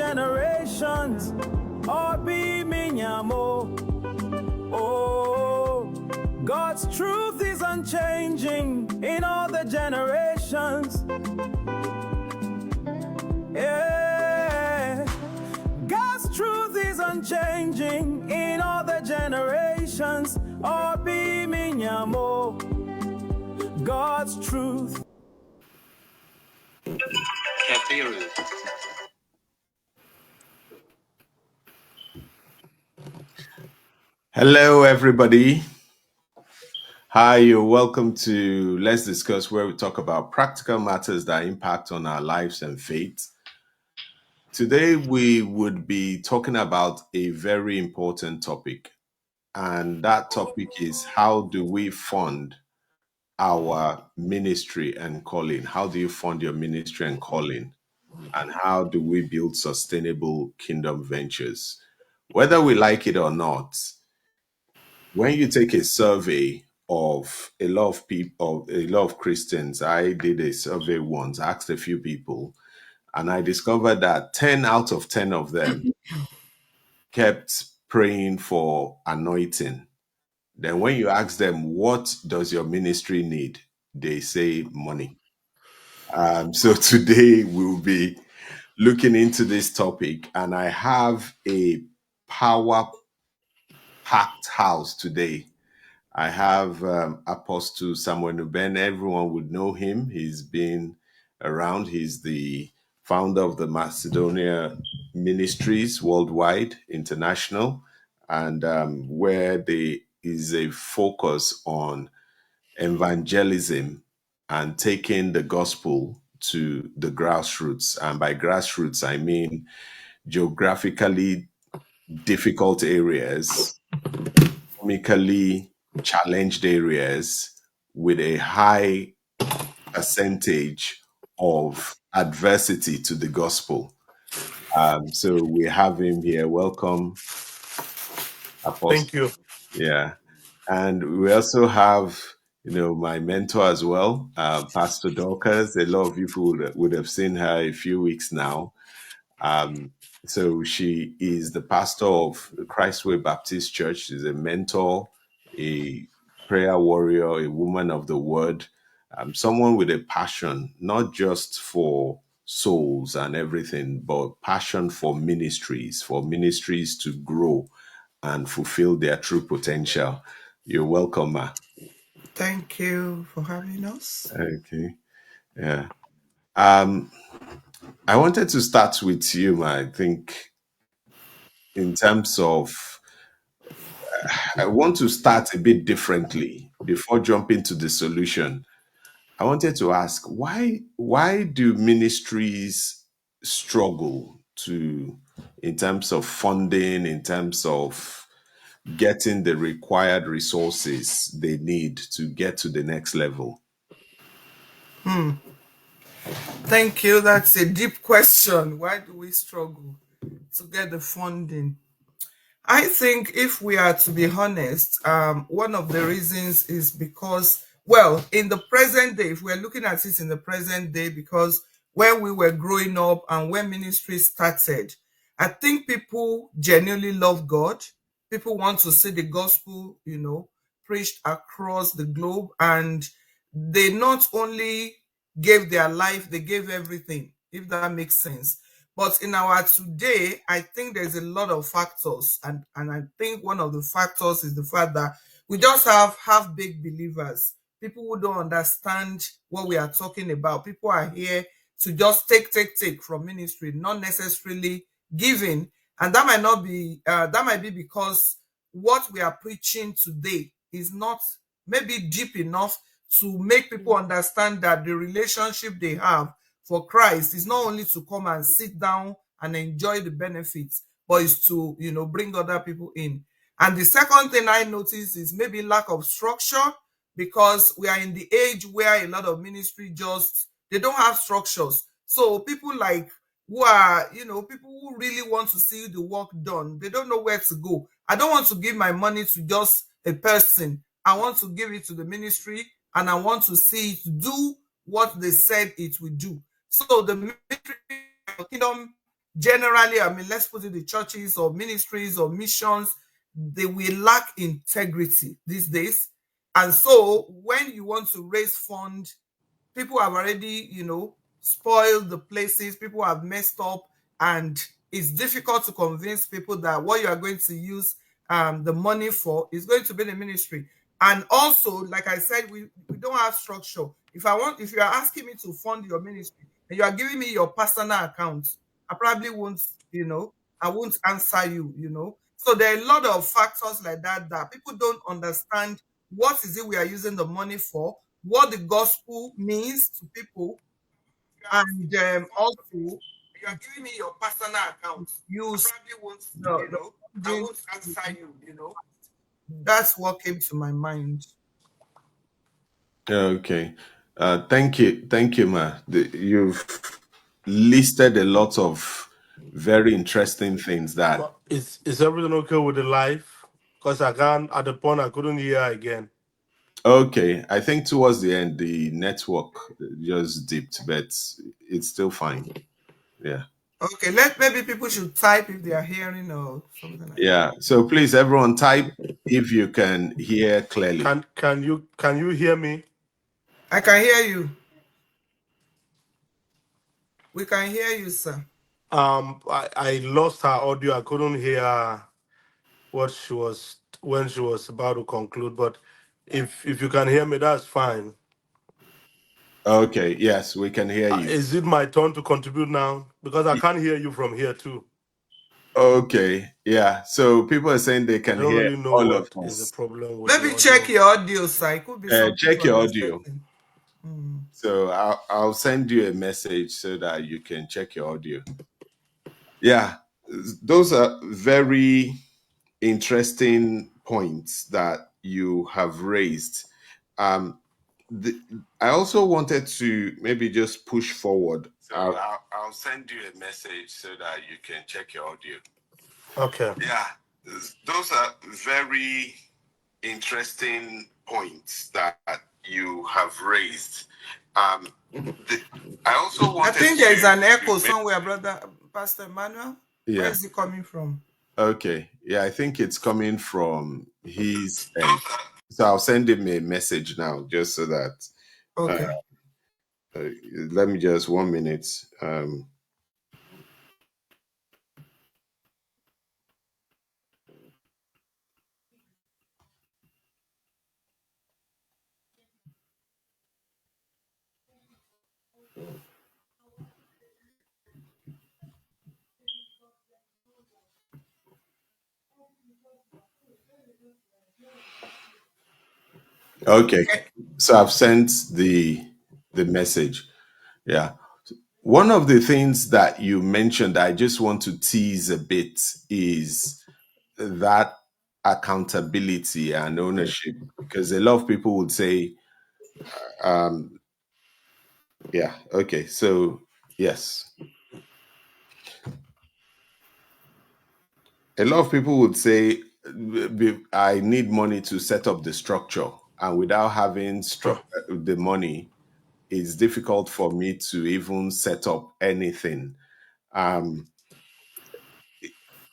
generations. Obi minyamo. Oh, God's truth is unchanging in all the generations. Yeah. God's truth is unchanging in all the generations. Obi minyamo. God's truth. Hello, everybody. Hi, you're welcome to Let's Discuss, where we talk about practical matters that impact on our lives and faith. Today, we would be talking about a very important topic, and that topic is how do we fund our ministry and calling? How do you fund your ministry and calling? And how do we build sustainable kingdom ventures? Whether we like it or not, when you take a survey of a lot of people, a lot of Christians, I did a survey once, asked a few people, and I discovered that 10 out of 10 of them kept praying for anointing. Then when you ask them, what does your ministry need? They say money. So today we'll be looking into this topic, and I have a power-packed house today. I have Apostle Samuel Nuben. Everyone would know him. He's been around. He's the founder of the Macedonia Ministries Worldwide International, and where there is a focus on evangelism and taking the gospel to the grassroots. And by grassroots, I mean geographically difficult areas, economically challenged areas with a high percentage of adversity to the gospel. So we have him here. Welcome, Apostle. Thank you. Yeah. And we also have, my mentor as well, Pastor Dorcas. A lot of people would have seen her a few weeks now. So she is the pastor of Christ Way Baptist Church. She's a mentor, a prayer warrior, a woman of the word, someone with a passion, not just for souls and everything, but passion for ministries to grow and fulfill their true potential. You're welcome, Ma. Thank you for having us. Okay. Yeah. I wanted to start with you, Ma. I think in terms of, I want to start a bit differently before jumping to the solution. I wanted to ask why do ministries struggle in terms of funding, in terms of getting the required resources they need to get to the next level? Thank you. That's a deep question. Why do we struggle to get the funding? I think if we are to be honest, one of the reasons is because, well, in the present day, if we're looking at it in the present day, because when we were growing up and when ministry started, I think people genuinely love God. People want to see the gospel, preached across the globe. And they not only gave their life, they gave everything, if that makes sense. But in our today, I think there's a lot of factors. And I think one of the factors is the fact that we just have half-baked believers, people who don't understand what we are talking about. People are here to just take from ministry, not necessarily giving. And that might be because what we are preaching today is not maybe deep enough to make people understand that the relationship they have for Christ is not only to come and sit down and enjoy the benefits, but is to, bring other people in. And the second thing I notice is maybe lack of structure, because we are in the age where a lot of ministry they don't have structures. So people like who are, people who really want to see the work done, they don't know where to go. I don't want to give my money to just a person. I want to give it to the ministry, and I want to see it do what they said it would do. So the ministry kingdom generally, I mean, let's put it the churches or ministries or missions, they will lack integrity these days. And so when you want to raise funds, people have already, spoiled the places, people have messed up, and it's difficult to convince people that what you are going to use the money for is going to be the ministry. And also, like I said, we don't have structure. If you are asking me to fund your ministry and you are giving me your personal account, I probably won't, I won't answer you. So there are a lot of factors like that people don't understand. What is it we are using the money for? What the gospel means to people, and also You are giving me your personal account. I use probably won't, the I funding. won't answer you. That's what came to my mind. Okay. Thank you, ma. You've listed a lot of very interesting things that. Is everything okay with the live? Because I can't at the point I couldn't hear again. Okay, I think towards the end the network just dipped, but it's still fine. Yeah. Okay, maybe people should type if they are hearing or something like that. Yeah. So please, everyone, type if you can hear clearly. Can you hear me? I can hear you. We can hear you, sir. I lost her audio. I couldn't hear what she was when she was about to conclude. But if you can hear me, that's fine. Okay. Yes, we can hear you. Is it my turn to contribute now? Because I can't hear you from here too. Okay. Yeah. So people are saying they I can don't hear really know all of what is the us. problem with the Maybe check audio. your audio, sir. It could be something Check from your your audio. setting. Mm. So I'll send you a message so that you can check your audio. Yeah, those are very interesting points that you have raised. Um, the, I also wanted to maybe just push forward. So I'll send you a message so that you can check your audio. Okay. Yeah, those are very interesting points that you have raised. I also I wanted think there is an echo to somewhere, brother Pastor Emmanuel. Where yeah. is it coming from? Okay. Yeah, I think it's coming from his end. So I'll send him a message now just so that uh, Okay. uh, let me just 1 minute. Okay. So I've sent the message. Yeah. One of the things that you mentioned, I just want to tease a bit, is that accountability and ownership. Because a lot of people would say, um, yeah, okay, so yes. A lot of people would say, I need money to set up the structure. And without having the money, it's difficult for me to even set up anything. Um,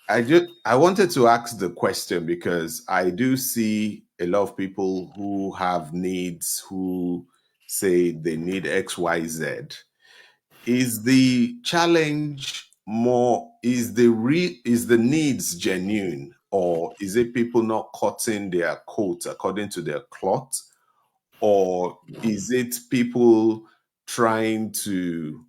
I wanted to ask the question because I do see a lot of people who have needs who say they need XYZ. Is the challenge more, is the needs genuine, or is it people not cutting their coat according to their cloth, or is it people trying to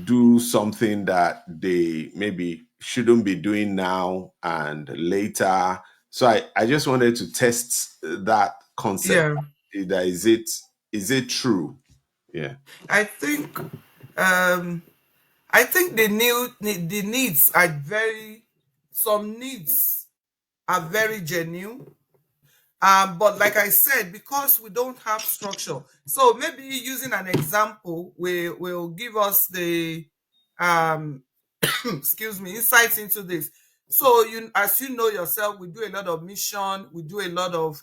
do something that they maybe shouldn't be doing now and later? So I just wanted to test that concept. Yeah. That is it true? Yeah. I think um the needs are some needs are very genuine. But like I said, because we don't have structure, so maybe using an example will give us the um excuse me, insights into this. So as you know yourself, we do a lot of mission, we do a lot of,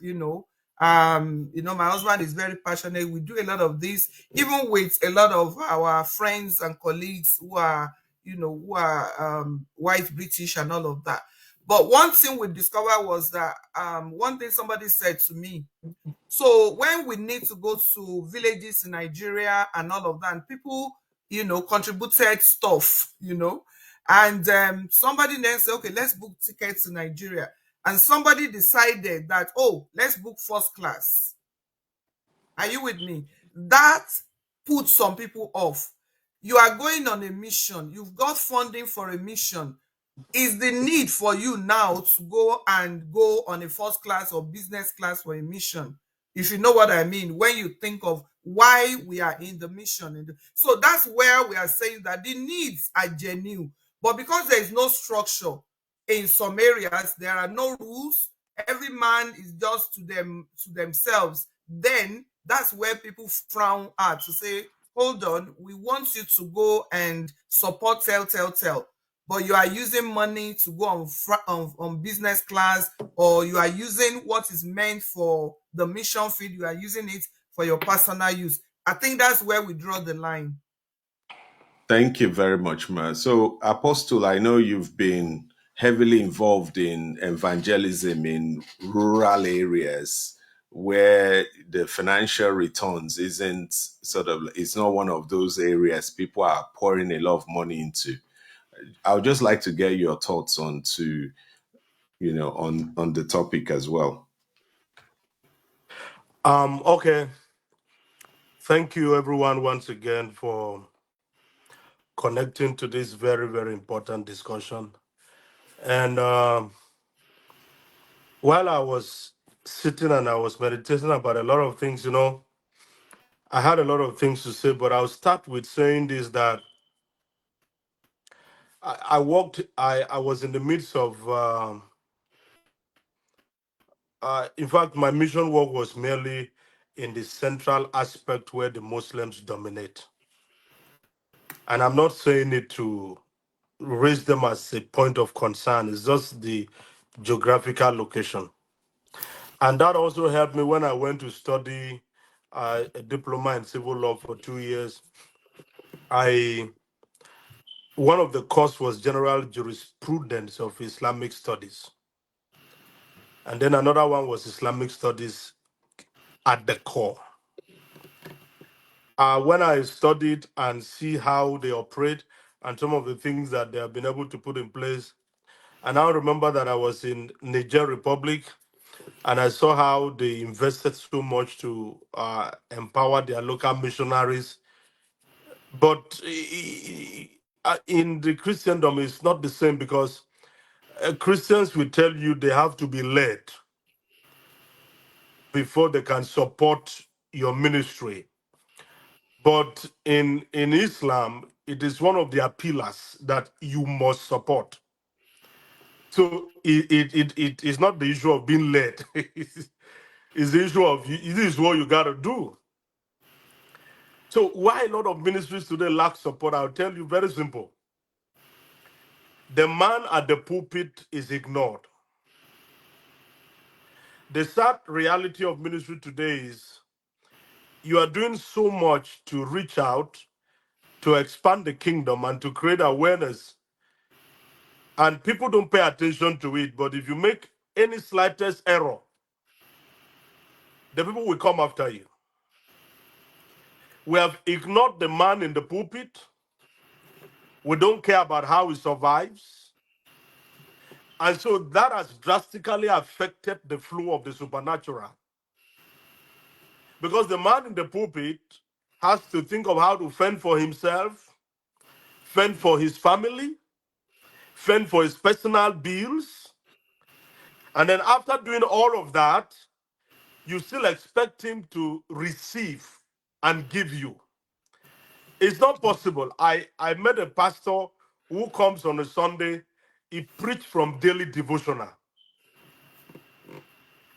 my husband is very passionate. We do a lot of this, even with a lot of our friends and colleagues who are, who are white British and all of that. But one thing we discovered was that one thing somebody said to me. So when we need to go to villages in Nigeria and all of that, and people, contributed stuff, and somebody then said, okay, let's book tickets to Nigeria. And somebody decided that, oh, let's book first class. Are you with me? That put some people off. You are going on a mission. You've got funding for a mission. Is the need for you now to go on a first class or business class for a mission, if you know what I mean, when you think of why we are in the mission. So that's where we are saying that the needs are genuine, but because there is no structure in some areas, there are no rules, every man is just to themselves, then that's where people frown at to say, hold on, we want you to go and support tell, but you are using money to go on business class, or you are using what is meant for the mission field, you are using it for your personal use. I think that's where we draw the line. Thank you very much, Ma. So, Apostle, I know you've been heavily involved in evangelism in rural areas where the financial returns isn't it's not one of those areas people are pouring a lot of money into. I would just like to get your thoughts on the topic as well. Okay. Thank you, everyone, once again for connecting to this very, very important discussion. And while I was sitting and I was meditating about a lot of things, I had a lot of things to say, but I'll start with saying this, that I was in the midst of, in fact, my mission work was merely in the central aspect where the Muslims dominate. And I'm not saying it to raise them as a point of concern, it's just the geographical location. And that also helped me when I went to study a diploma in civil law for 2 years. One of the course was general jurisprudence of Islamic studies, and then another one was Islamic studies at the core. When I studied and see how they operate and some of the things that they have been able to put in place, and I remember that I was in Niger Republic, and I saw how they invested so much to empower their local missionaries. But in the Christendom, it's not the same, because Christians will tell you they have to be led before they can support your ministry. But in Islam, it is one of their pillars that you must support. So it is not the issue of being led. It's the issue of this is what you got to do. So why a lot of ministries today lack support, I'll tell you, very simple. The man at the pulpit is ignored. The sad reality of ministry today is you are doing so much to reach out, to expand the kingdom, and to create awareness, and people don't pay attention to it. But if you make any slightest error, the people will come after you. We have ignored the man in the pulpit. We don't care about how he survives. And so that has drastically affected the flow of the supernatural. Because the man in the pulpit has to think of how to fend for himself, fend for his family, fend for his personal bills. And then after doing all of that, you still expect him to receive and give you. It's not possible. I met a pastor who comes on a Sunday, he preached from daily devotional.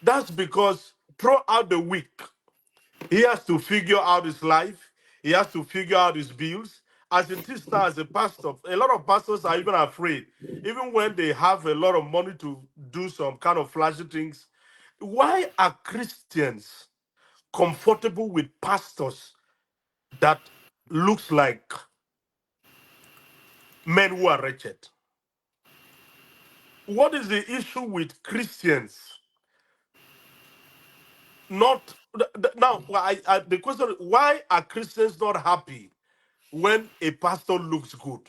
That's because throughout the week, he has to figure out his life. He has to figure out his bills. As it is now, as a pastor, a lot of pastors are even afraid, even when they have a lot of money to do some kind of flashy things. Why are Christians comfortable with pastors that looks like men who are wretched. What is the issue with Christians? Not now. The question is, why are Christians not happy when a pastor looks good?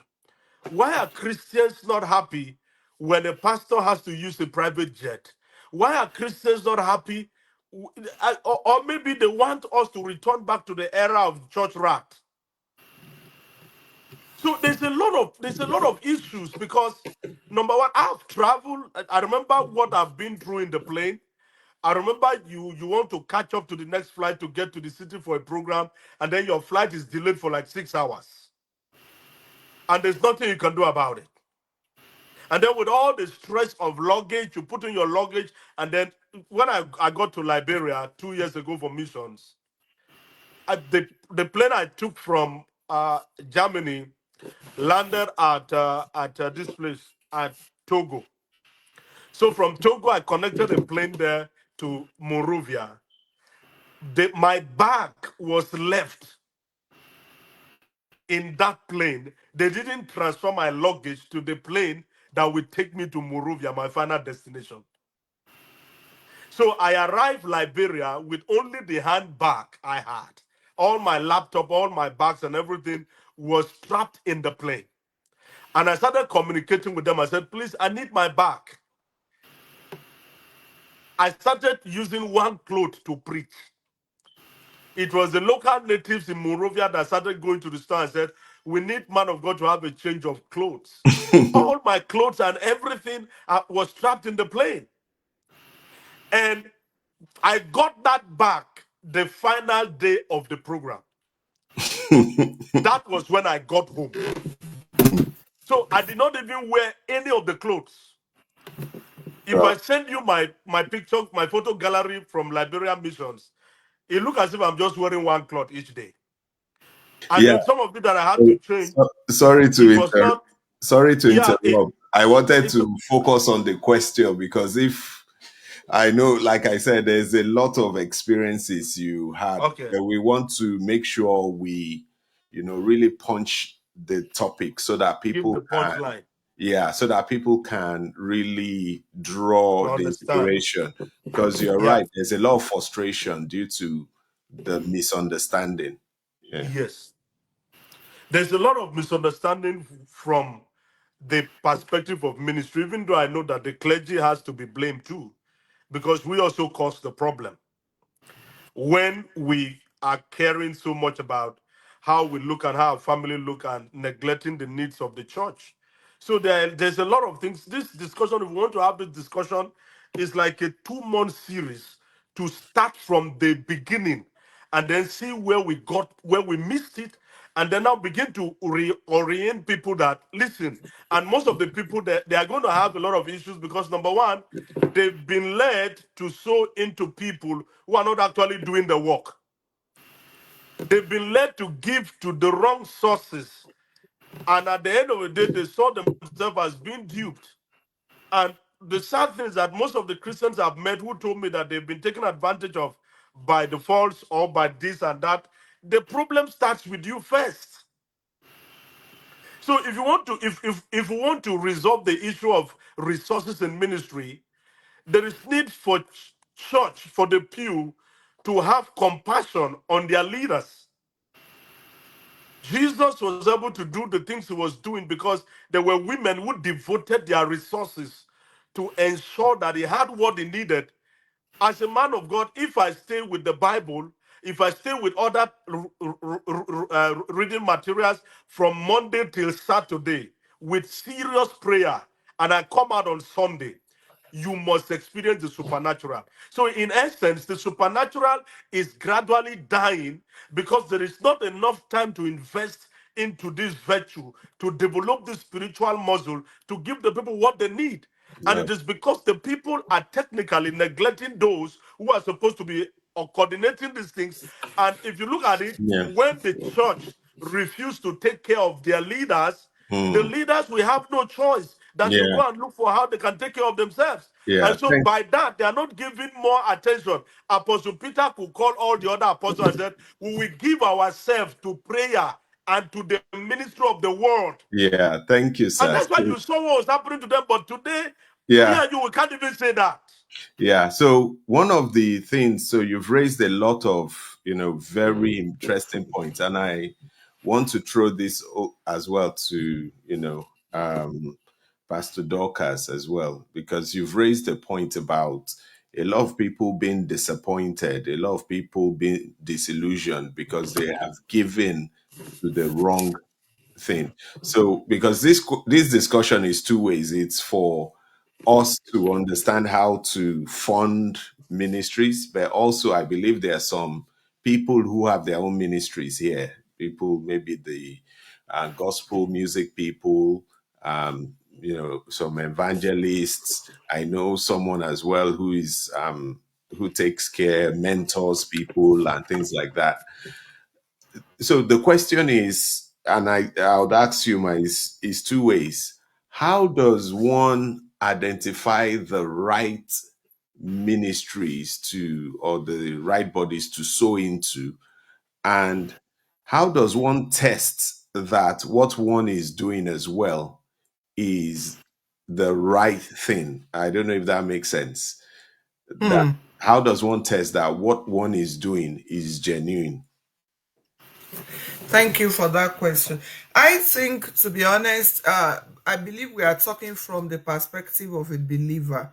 Why are Christians not happy when a pastor has to use a private jet? Why are Christians not happy? Or maybe they want us to return back to the era of church rat. So there's a lot of issues because number one, I've traveled. I remember what I've been through in the plane. I remember you want to catch up to the next flight to get to the city for a program, and then your flight is delayed for like 6 hours, and there's nothing you can do about it. And then with all the stress of luggage, you put in your luggage, and then when I got to Liberia 2 years ago for missions, the plane I took from Germany landed at this place at Togo. So from Togo, I connected a plane there to Monrovia. My bag was left in that plane. They didn't transfer my luggage to the plane that would take me to Monrovia, my final destination. So I arrived Liberia with only the handbag I had. All my laptop, all my bags, and everything was trapped in the plane. And I started communicating with them. I said, please, I need my bag. I started using one cloth to preach. It was the local natives in Monrovia that started going to the store and said, we need, man of God, to have a change of clothes. All my clothes and everything was trapped in the plane. And I got that back the final day of the program. That was when I got home. So I did not even wear any of the clothes. If I send you my picture, my photo gallery from Liberian missions, it looks as if I'm just wearing one cloth each day. And Yeah. then some of it that I had to change, Sorry to it was not. Yeah, interrupt. I wanted to focus on the question because if I know, like I said, there's a lot of experiences you had, okay. but we want to make sure we, really punch the topic so that Give people the can, punchline yeah, so that people can really draw to the understand. inspiration. Because you're Yeah. right, there's a lot of frustration due to the misunderstanding. Yeah. Yes. There's a lot of misunderstanding from the perspective of ministry, even though I know that the clergy has to be blamed too, because we also caused the problem. When we are caring so much about how we look and how our family look and neglecting the needs of the church. So there's a lot of things. This discussion, if we want to have this discussion, is like a 2 month series to start from the beginning and then see where we missed it, and then now begin to reorient people that listen. And most of the people that they are going to have a lot of issues because number one, they've been led to sow into people who are not actually doing the work. They've been led to give to the wrong sources. And at the end of the day, they saw themselves as being duped. And the sad thing is that most of the Christians I've met who told me that they've been taken advantage of by the false or by this and that, the problem starts with you first. So if you want to, if we want to resolve the issue of resources in ministry, there is need for church, for the pew, to have compassion on their leaders. Jesus was able to do the things he was doing because there were women who devoted their resources to ensure that he had what he needed. As a man of God, if I stay with the Bible, if I stay with other reading materials from Monday till Saturday with serious prayer, and I come out on Sunday, you must experience the supernatural. So, in essence, the supernatural is gradually dying because there is not enough time to invest into this virtue, to develop this spiritual muscle, to give the people what they need. And Yeah. it is because the people are technically neglecting those who are supposed to be coordinating these things. And if you look at it, Yeah. when the church refused to take care of their leaders, the Hmm. leaders will have no choice than to Yeah. go and look for how they can take care of themselves. Yeah. And so Thank. by that, they are not giving more attention. Apostle Peter could call all the other apostles and said, we will give ourselves to prayer and to the ministry of the world. Yeah, thank you, And sir. that's why you saw what was happening to them. But today, me Yeah, and you, we can't even say that. yeah. So one of the things, so you've raised a lot of, very interesting points, and I want to throw this as well to, Pastor Dorcas as well, because you've raised a point about a lot of people being disappointed, a lot of people being disillusioned because they have given to the wrong thing. So because this discussion is two ways. It's for us to understand how to fund ministries, but also I believe there are some people who have their own ministries here. People, maybe the gospel music people, some evangelists. I know someone as well who is who takes care, mentors people, and things like that. So the question is, and I would ask you, is two ways. How does one identify the right ministries to, or the right bodies to sow into? And how does one test that what one is doing as well is the right thing? I don't know if that makes sense. That Hmm. how does one test that what one is doing is genuine? Thank you for that question. I think, to be honest, I believe we are talking from the perspective of a believer.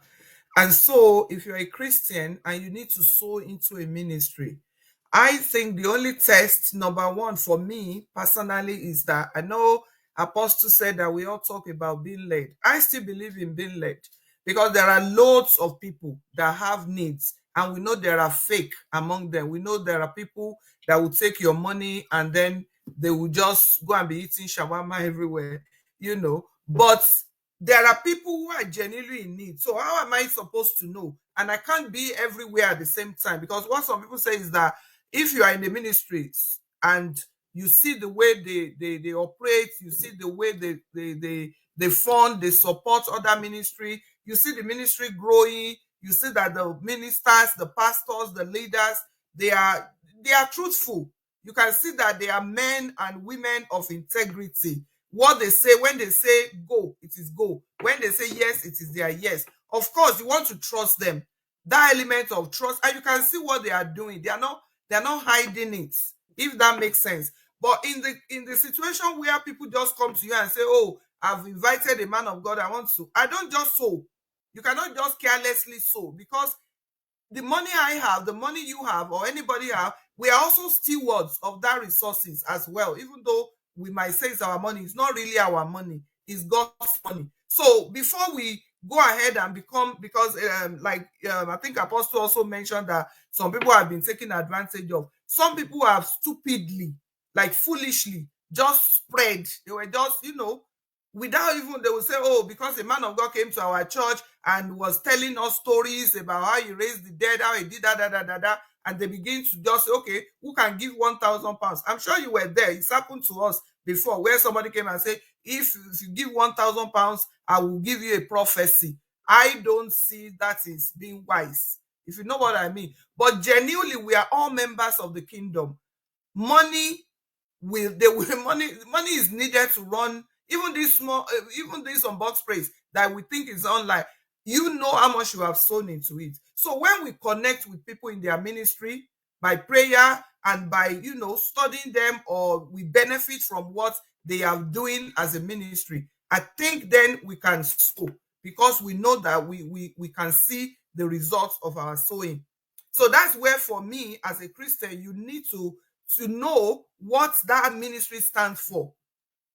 And so, if you're a Christian and you need to sow into a ministry, I think the only test, number one, for me personally, is that I know Apostle said that we all talk about being led. I still believe in being led because there are loads of people that have needs, and we know there are fake among them. We know there are people that will take your money and then they will just go and be eating shawarma everywhere. But there are people who are genuinely in need. So how am I supposed to know? And I can't be everywhere at the same time, because what some people say is that if you are in the ministries and you see the way they operate, you see the way they fund, they support other ministry, you see the ministry growing, you see that the ministers, the pastors, the leaders, they are truthful. You can see that they are men and women of integrity. What they say, when they say go, it is go. When they say yes, it is their yes. Of course, you want to trust them. That element of trust, and you can see what they are doing. They're not hiding it, if that makes sense. But in the situation where people just come to you and say, oh, I've invited a man of God, I don't just sow. You cannot just carelessly sow, because the money I have, the money you have, or anybody have, we are also stewards of that resources as well. Even though we might say it's our money, it's not really our money, it's God's money. So before we go ahead and become, because I think Apostle also mentioned that some people have been taken advantage of. Some people have stupidly, like foolishly, just spread. They were just, without even, they will say, oh, because a man of God came to our church and was telling us stories about how he raised the dead, how he did that, and they begin to just say, okay, who can give 1,000 pounds? I'm sure you were there. It's happened to us before, where somebody came and said, if you give 1,000 pounds, I will give you a prophecy. I don't see that is being wise, if you know what I mean. But genuinely, we are all members of the kingdom. Money money is needed to run even this small, even this unbox praise that we think is online. You know how much you have sown into it. So when we connect with people in their ministry by prayer and by studying them, or we benefit from what they are doing as a ministry, I think then we can sow, because we know that we can see the results of our sowing. So that's where, for me as a Christian, you need to know what that ministry stands for.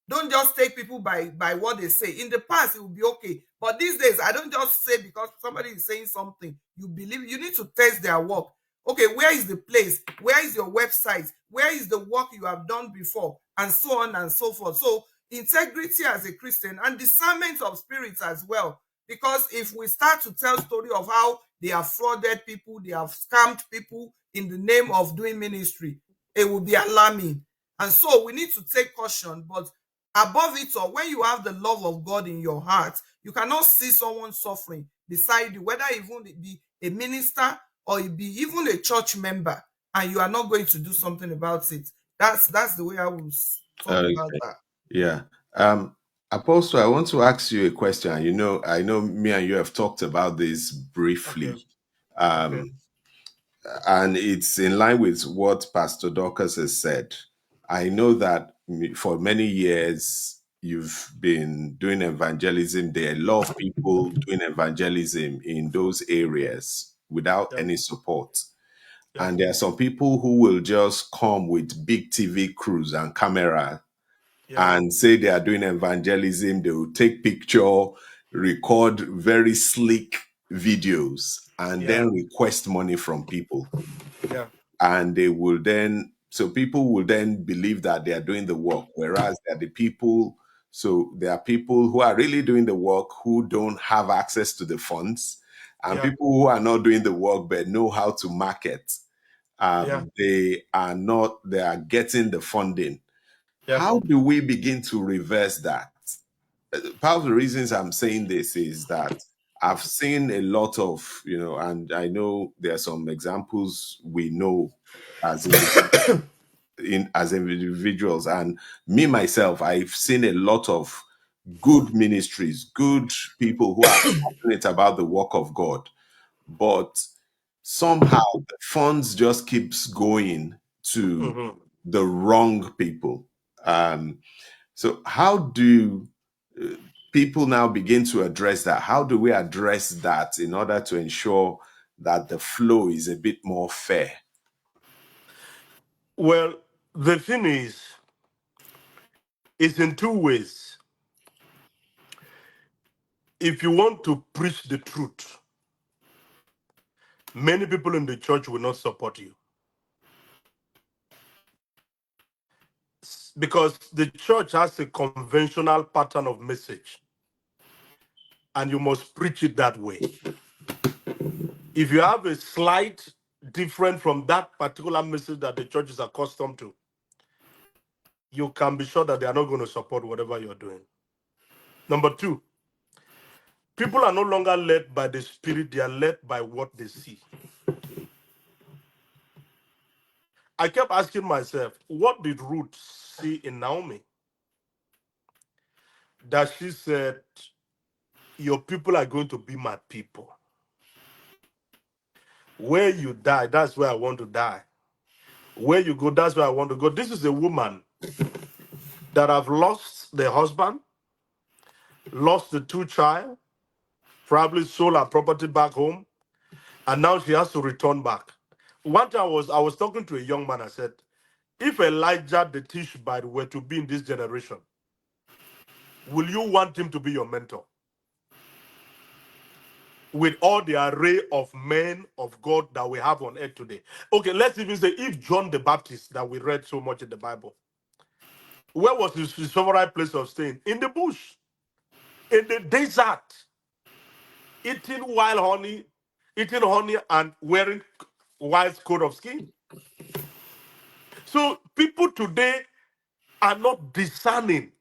Don't just take people by what they say. In the past, it will be okay, but these days, I don't just say because somebody is saying something, you believe. You need to test their work. Okay, where is the place? Where is your website? Where is the work you have done before? And so on and so forth. So integrity as a Christian, and discernment of spirits as well. Because if we start to tell story of how they have frauded people, they have scammed people in the name of doing ministry, it will be alarming. And so we need to take caution. But above it all, when you have the love of God in your heart, you cannot see someone suffering beside you, whether even it be a minister or it be even a church member, and you are not going to do something about it. That's the way I will talk about Okay. that. Yeah. Um, Apostle, I want to ask you a question. You know, I know me and you have talked about this Okay. briefly. Okay. Um, and it's in line with what Pastor Dorcas has said. I know that for many years you've been doing evangelism. There are a lot of people doing evangelism in those areas without Yeah. any support. Yeah. And there are some people who will just come with big TV crews and camera Yeah. and say they are doing evangelism. They will take picture, record very slick videos, and Yeah. then request money from people. Yeah. And they will then, so people will then believe that they are doing the work, whereas they are the people. So there are people who are really doing the work who don't have access to the funds, and Yeah. people who are not doing the work but know how to market. Yeah. They are getting the funding. Yeah. How do we begin to reverse that? Part of the reasons I'm saying this is that I've seen a lot of, and I know there are some examples we know as as individuals, and me myself, I've seen a lot of good ministries, good people who are passionate about the work of God, but somehow the funds just keeps going to Hmm. the wrong people. So how do uh, people now begin to address that? How do we address that in order to ensure that the flow is a bit more fair? Well, the thing is, it's in two ways. If you want to preach the truth, many people in the church will not support you because the church has a conventional pattern of message and you must preach it that way. If you have a slight different from that particular message that the church is accustomed to, you can be sure that they are not going to support whatever you're doing. Number two, people are no longer led by the spirit, they are led by what they see. I kept asking myself, what did Ruth see in Naomi? That she said, your people are going to be my people. Where you die, that's where I want to die. Where you go, that's where I want to go. This is a woman that have lost their husband, lost the two child, probably sold her property back home, and now she has to return back. One time I was talking to a young man. I said, if Elijah the Tishbite were to be in this generation, will you want him to be your mentor? With all the array of men of God that we have on earth today. Okay, let's even say if John the Baptist that we read so much in the Bible, where was his favorite place of staying? In the bush, in the desert, eating wild honey, eating honey and wearing wild coat of skin. So people today are not discerning.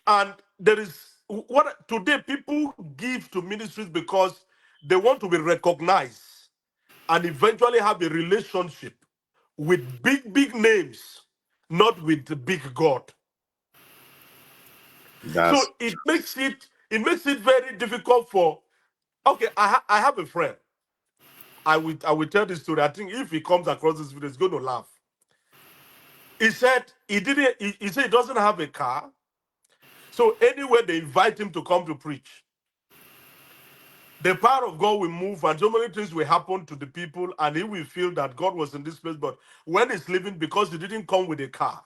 And there is what today people give to ministries because they want to be recognized and eventually have a relationship with big, big names, not with the big God. That's So it makes it very difficult for okay, I have a friend. I will tell this story. I think if he comes across this video, he's going to laugh. He said he said he doesn't have a car. So anywhere they invite him to come to preach, the power of God will move and so many things will happen to the people, and he will feel that God was in this place. But when he's leaving, because he didn't come with a car,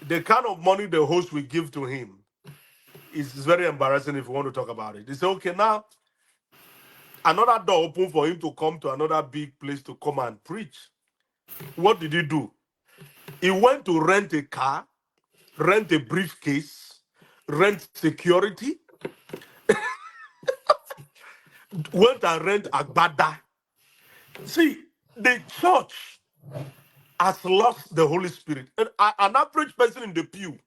the kind of money the host will give to him is very embarrassing if you want to talk about it. He said, okay, now another door open for him to come to another big place to come and preach. What did he do? He went to rent a car, rent a briefcase, rent security, went and rent Agbada. See, the church has lost the Holy Spirit. An average person in the pew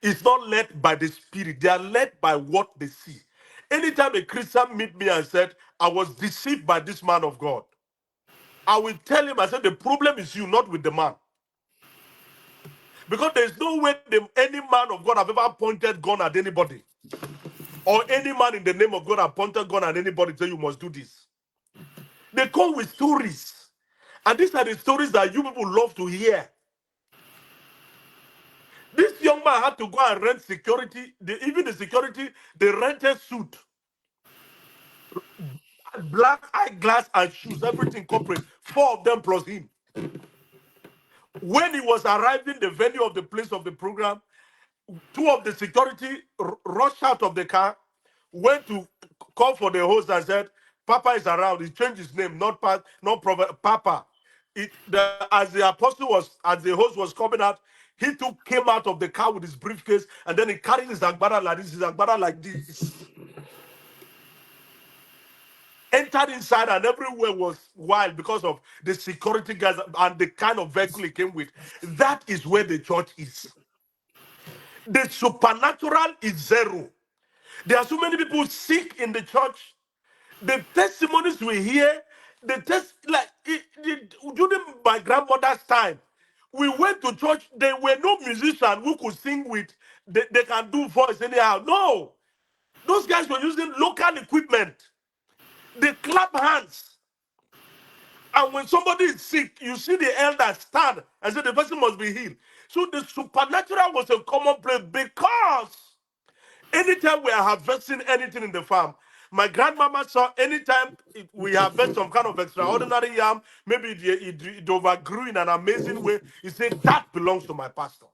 is not led by the Spirit. They are led by what they see. Anytime a Christian meet me and said, I was deceived by this man of God, I will tell him, I said, the problem is you, not with the man. Because there's no way any man of God have ever pointed gun at anybody. Or any man in the name of God have pointed gun at anybody say you must do this. They come with stories. And these are the stories that you people love to hear. This young man had to go and rent security. Even the security, they rented suit, black eyeglass and shoes, everything corporate. 4 of them plus him. When he was arriving the venue of the place of the program, 2 of the security rushed out of the car, went to call for the host and said, Papa is around. He changed his name, not Prophet, Papa. As the host was coming out, came out of the car with his briefcase, and then he carried his agbada like this, entered inside, and everywhere was wild because of the security guys and the kind of vehicle he came with. That is where the church is. The supernatural is zero. There are so many people sick in the church. The testimonies we hear, during my grandmother's time, we went to church. There were no musicians who could sing with. They can do voice anyhow. No, those guys were using local equipment. They clap hands. And when somebody is sick, you see the elder stand and say the person must be healed. So the supernatural was a commonplace because anytime we are harvesting anything in the farm, my grandmama saw anytime we harvest some kind of extraordinary yam, maybe it overgrew in an amazing way, he said, that belongs to my pastor.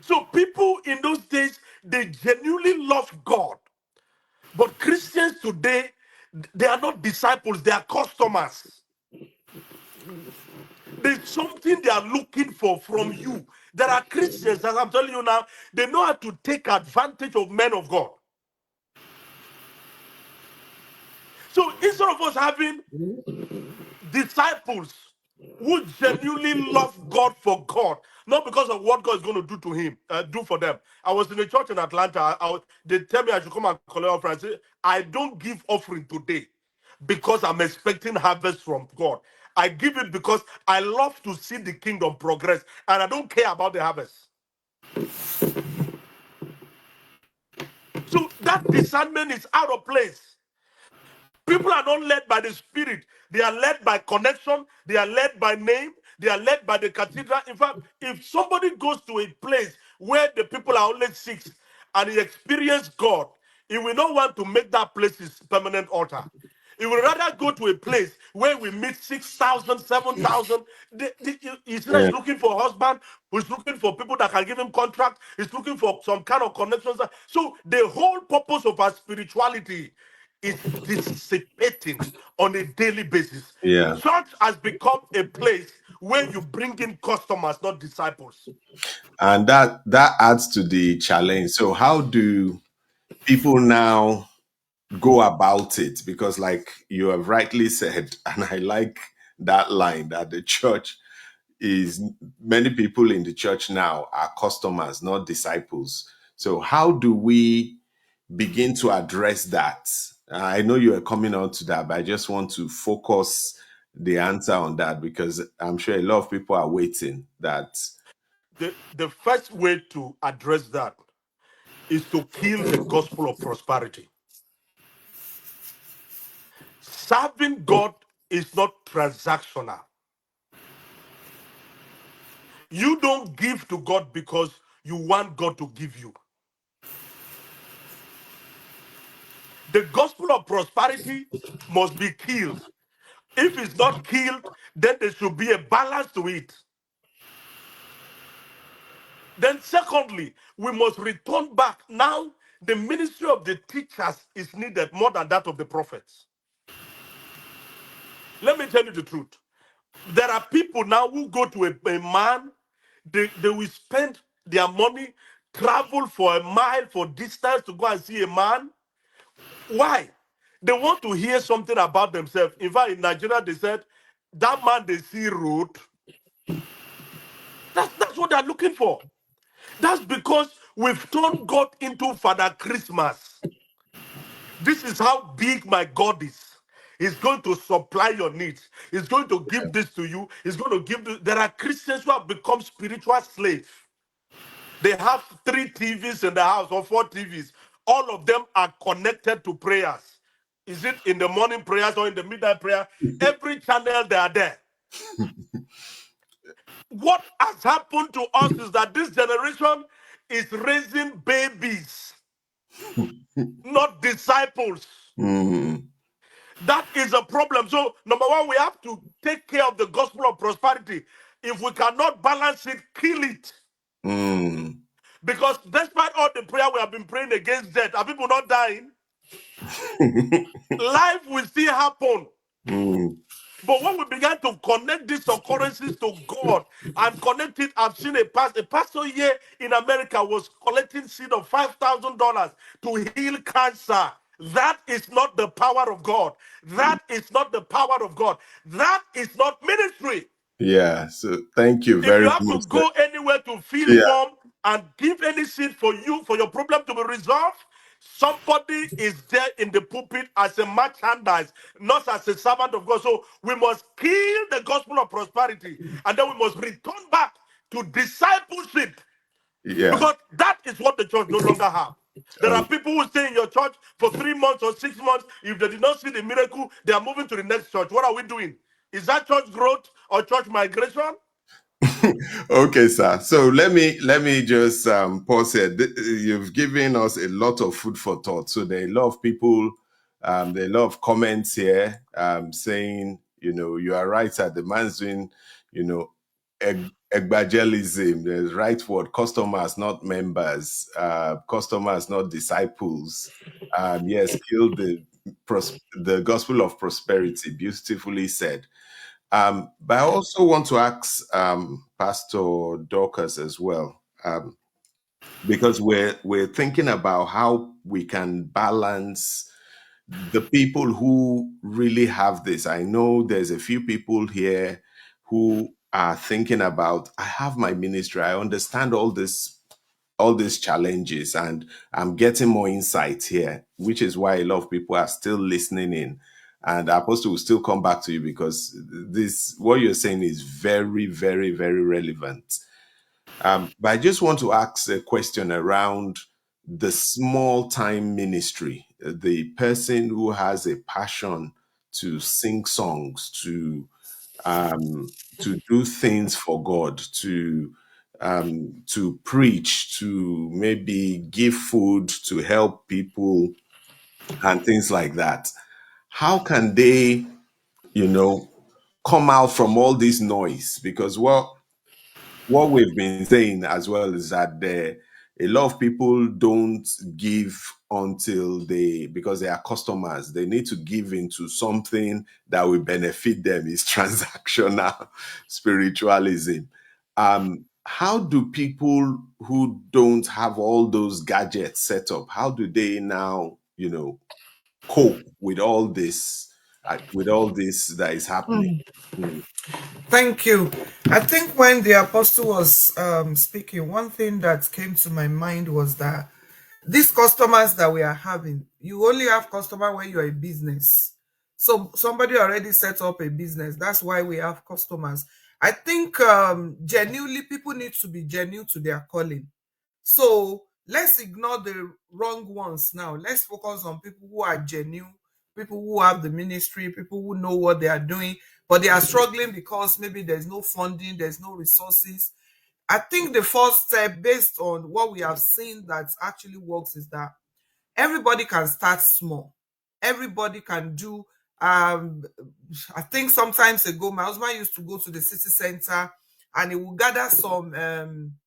So people in those days, they genuinely love God. But Christians today, they are not disciples, they are customers. There's something they are looking for from you. There are Christians, as I'm telling you now, they know how to take advantage of men of God. So instead of us having disciples who genuinely love God for God, not because of what God is going to do for them. I was in a church in Atlanta. They tell me I should come and collect offering. I say, I don't give offering today because I'm expecting harvest from God. I give it because I love to see the kingdom progress, and I don't care about the harvest. So that discernment is out of place. People are not led by the Spirit. They are led by connection. They are led by name. They are led by the cathedral. In fact, if somebody goes to a place where the people are only 6 and he experiences God, he will not want to make that place his permanent altar. He would rather go to a place where we meet 6,000, 7,000. He's Yeah. looking for a husband. He's looking for people that can give him contract. He's looking for some kind of connections. So the whole purpose of our spirituality is dissipating on a daily basis. Yeah. Church has become a place where you bring in customers, not disciples. And that adds to the challenge. So how do people now go about it? Because like you have rightly said, and I like that line, that the church is, many people in the church now are customers, not disciples. So how do we begin to address that? I know you are coming on to that, but I just want to focus the answer on that because I'm sure a lot of people are waiting that. The first way to address that is to kill the gospel of prosperity. Serving God is not transactional. You don't give to God because you want God to give you. The gospel of prosperity must be killed. If it's not killed, then there should be a balance to it. Then, secondly, we must return back. Now, the ministry of the teachers is needed more than that of the prophets. Let me tell you the truth. There are people now who go to a man, they will spend their money, travel for a mile, for distance to go and see a man. Why? They want to hear something about themselves. In fact, in Nigeria, they said, that man they see road. That's what they're looking for. That's because we've turned God into Father Christmas. This is how big my God is. He's going to supply your needs. He's going to give this to you. He's going to give this. There are Christians who have become spiritual slaves. They have 3 TVs in the house or 4 TVs. All of them are connected to prayers. Is it in the morning prayers or in the midnight prayer? Every channel they are there. What has happened to us is that this generation is raising babies, not disciples. Mm, That is a problem. So, number one, we have to take care of the gospel of prosperity. If we cannot balance it, kill it. mm. Because despite all the prayer we have been praying against death, are people not dying? Life will still happen. Mm, But when we began to connect these occurrences to God and connect it, I've seen a pastor here in America was collecting seed of $5,000 to heal cancer. That is not the power of God. That is not the power of God. That is not ministry. yeah, so thank you If you very have to much. go anywhere to fill Yeah, form and give any seed for you, for your problem to be resolved, somebody is there in the pulpit as a merchandise, not as a servant of God. So we must kill the gospel of prosperity, and then we must return back to discipleship, yeah. because that is what the church no longer have. There are Um, people who stay in your church for 3 months or 6 months. If they did not see the miracle, they are moving to the next church. What are we doing? Is that church growth or church migration? okay, sir. So let me just pause here. You've given us a lot of food for thought. So there are a lot of people, there are a lot of comments here saying, you are right, sir. The man's doing, egbagelism. There's right word. Customers, not members. Customers, not disciples. Yes, kill the gospel of prosperity. Beautifully said. But I also want to ask Pastor Dorcas as well, because we're thinking about how we can balance the people who really have this. I know there's a few people here who are thinking about, I have my ministry, I understand all these challenges, and I'm getting more insight here, which is why a lot of people are still listening in. And Apostle will still come back to you, because this, what you're saying, is very, very, very relevant. But I just want to ask a question around the small time ministry, the person who has a passion to sing songs, to do things for God, to preach, to maybe give food, to help people, and things like that. How can they, you know, come out from all this noise? Because what we've been saying as well is that a lot of people don't give until because they are customers. They need to give into something that will benefit them. Is transactional spiritualism. How do people who don't have all those gadgets set up, how do they now, cope with all this that is happening? Mm, Thank you. I think when the apostle was speaking, one thing that came to my mind was that these customers that we are having, you only have customer when you're a business. So somebody already set up a business. That's why we have customers. I think genuinely people need to be genuine to their calling. So let's ignore the wrong ones now. Let's focus on people who are genuine, people who have the ministry, people who know what they are doing, but they are struggling because maybe there's no funding, there's no resources. I think the first step, based on what we have seen that actually works, is that everybody can start small. Everybody can do. I think sometimes ago, my husband used to go to the city center and he would gather some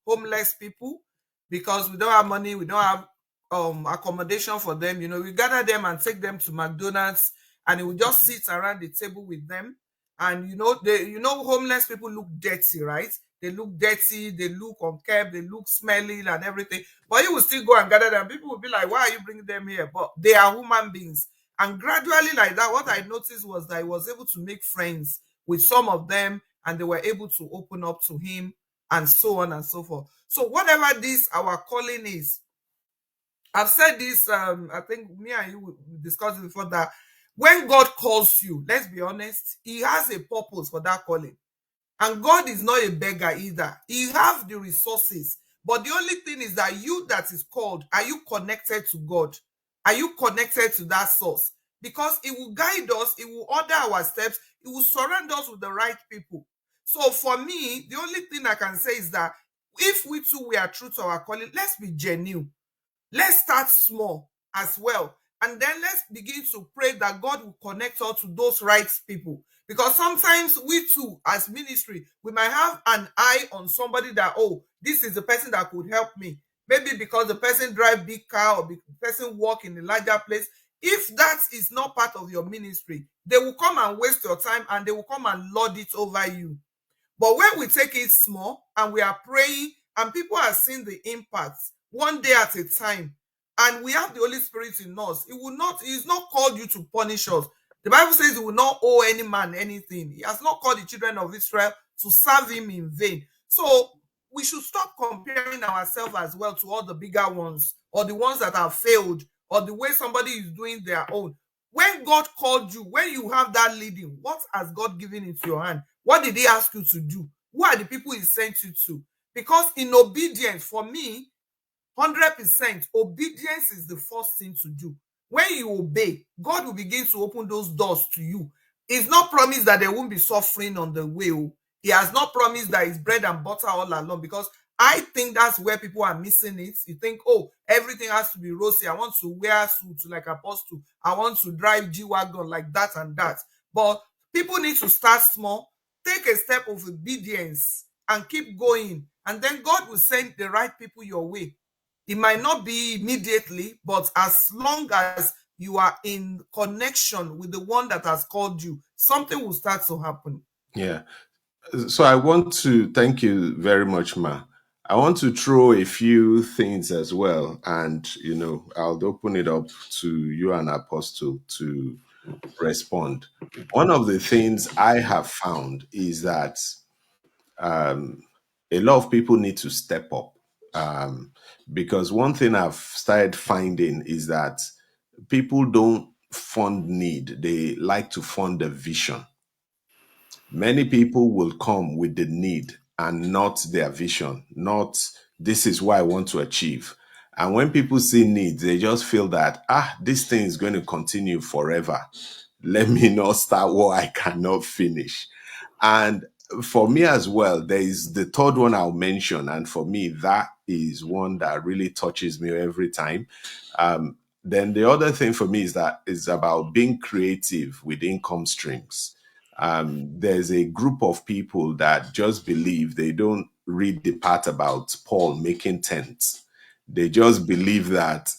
homeless people because we don't have money, we don't have accommodation for them. We gather them and take them to McDonald's, and he would just sit around the table with them. And homeless people look dirty, right? They look dirty, they look unkept, they look smelly and everything. But you will still go and gather them. People will be like, why are you bringing them here? But they are human beings. And gradually, like that, what I noticed was that I was able to make friends with some of them, and they were able to open up to him, and so on and so forth. So whatever this our calling is, I've said this, I think me and you discussed it before, that When God calls you, let's be honest, he has a purpose for that calling. And God is not a beggar either. He has the resources. But the only thing is that you that is called, are you connected to God? Are you connected to that source? Because it will guide us, it will order our steps, it will surround us with the right people. So for me, the only thing I can say is that if we too we are true to our calling, let's be genuine. Let's start small as well. And then let's begin to pray that God will connect us to those right people. Because sometimes we too, as ministry, we might have an eye on somebody that, oh, this is the person that could help me. Maybe because the person drive big car or the person work in a larger place. If that is not part of your ministry, they will come and waste your time and they will come and lord it over you. But when we take it small and we are praying and people are seeing the impact one day at a time, and we have the Holy Spirit in us, He's not called you to punish us. The Bible says he will not owe any man anything. He has not called the children of Israel to serve him in vain. So we should stop comparing ourselves as well to all the bigger ones or the ones that have failed or the way somebody is doing their own. When God called you, when you have that leading, what has God given into your hand? What did he ask you to do? Who are the people he sent you to? Because in obedience, for me, 100% obedience is the first thing to do. When you obey, God will begin to open those doors to you. It's not promised that there won't be suffering on the way. He has not promised that it's bread and butter all along, because I think that's where people are missing it. You think, oh, everything has to be rosy. I want to wear suits like apostle. I want to drive G-Wagon like that and that. But people need to start small, take a step of obedience and keep going. And then God will send the right people your way. It might not be immediately, but as long as you are in connection with the one that has called you, something will start to happen. Yeah. So I want to thank you very much, Ma. I want to throw a few things as well, and I'll open it up to you and Apostle to respond. One of the things I have found is that a lot of people need to step up, because one thing I've started finding is that people don't fund need; they like to fund the vision. Many people will come with the need and not their vision, not this is what I want to achieve. And when people see needs, they just feel that, this thing is going to continue forever. Let me not start what I cannot finish. And for me as well, there is the third one I'll mention. And for me, that is one that really touches me every time. Then the other thing for me is that it's about being creative with income streams. There's a group of people that just believe, they don't read the part about Paul making tents. They just believe that